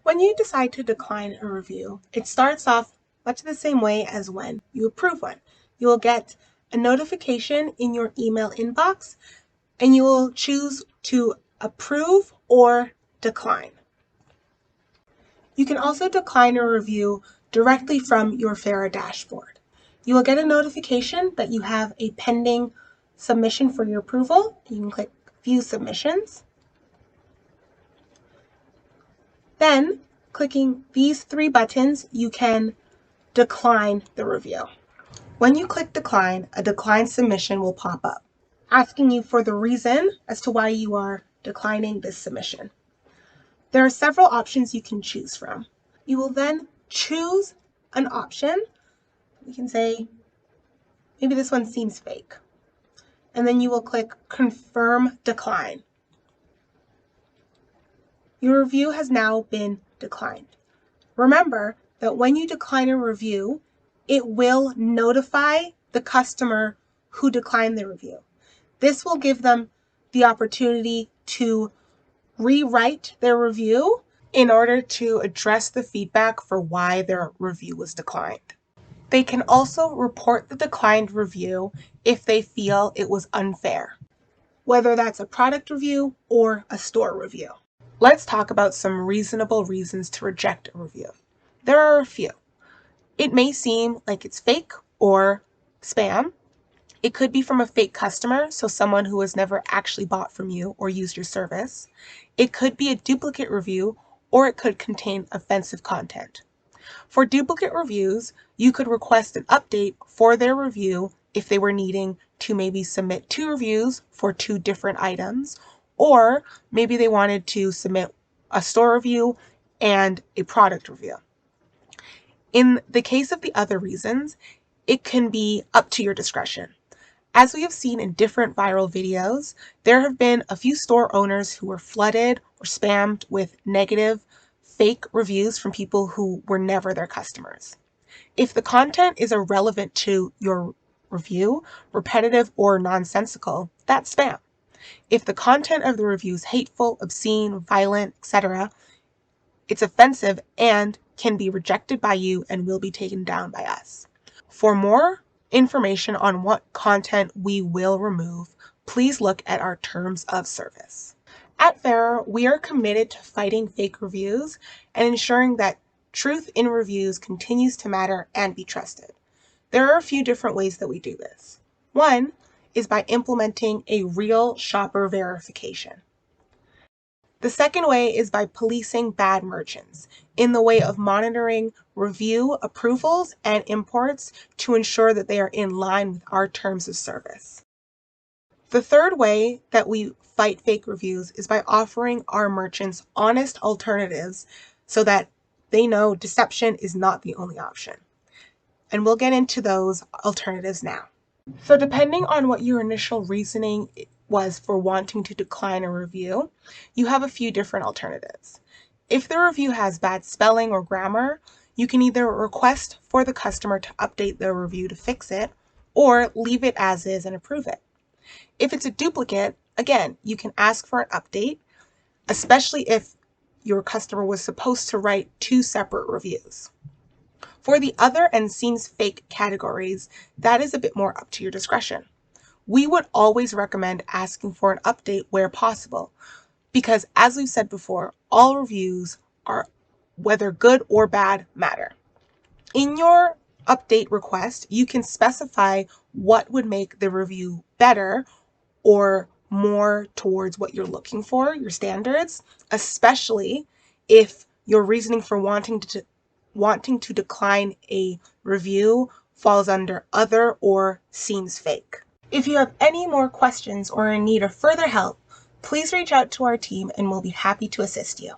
When you decide to decline a review, it starts off much the same way as when you approve one. You will get a notification in your email inbox, and you will choose to approve or decline. You can also decline a review directly from your Fera dashboard. You will get a notification that you have a pending submission for your approval. You can click View Submissions. Then, clicking these three buttons, you can decline the review. When you click Decline, a decline submission will pop up, asking you for the reason as to why you are declining this submission. There are several options you can choose from. You will then choose an option. We can say, maybe this one seems fake. And then you will click Confirm Decline. Your review has now been declined. Remember that when you decline a review, it will notify the customer who declined the review. This will give them the opportunity to rewrite their review in order to address the feedback for why their review was declined. They can also report the declined review if they feel it was unfair, whether that's a product review or a store review. Let's talk about some reasonable reasons to reject a review. There are a few. It may seem like it's fake or spam. It could be from a fake customer, so someone who has never actually bought from you or used your service. It could be a duplicate review, or it could contain offensive content. For duplicate reviews, you could request an update for their review if they were needing to maybe submit 2 reviews for 2 different items, or maybe they wanted to submit a store review and a product review. In the case of the other reasons, it can be up to your discretion. As we have seen in different viral videos, there have been a few store owners who were flooded or spammed with negative, fake reviews from people who were never their customers. If the content is irrelevant to your review, repetitive or nonsensical, that's spam. If the content of the review is hateful, obscene, violent, etc., it's offensive and can be rejected by you and will be taken down by us. For more information on what content we will remove, please look at our terms of service. At Fera, we are committed to fighting fake reviews and ensuring that truth in reviews continues to matter and be trusted. There are a few different ways that we do this. One is by implementing a real shopper verification. The second way is by policing bad merchants in the way of monitoring review approvals and imports to ensure that they are in line with our terms of service. The third way that we fight fake reviews is by offering our merchants honest alternatives so that they know deception is not the only option. And we'll get into those alternatives now. So depending on what your initial reasoning was for wanting to decline a review, you have a few different alternatives. If the review has bad spelling or grammar, you can either request for the customer to update their review to fix it, or leave it as is and approve it. If it's a duplicate, again, you can ask for an update, especially if your customer was supposed to write 2 separate reviews. For the other and seems fake categories, that is a bit more up to your discretion. We would always recommend asking for an update where possible, because as we've said before, all reviews are, whether good or bad, matter. In your update request, you can specify what would make the review better or more towards what you're looking for, your standards, especially if your reasoning for wanting to decline a review falls under other or seems fake. If you have any more questions or are in need of further help, please reach out to our team and we'll be happy to assist you.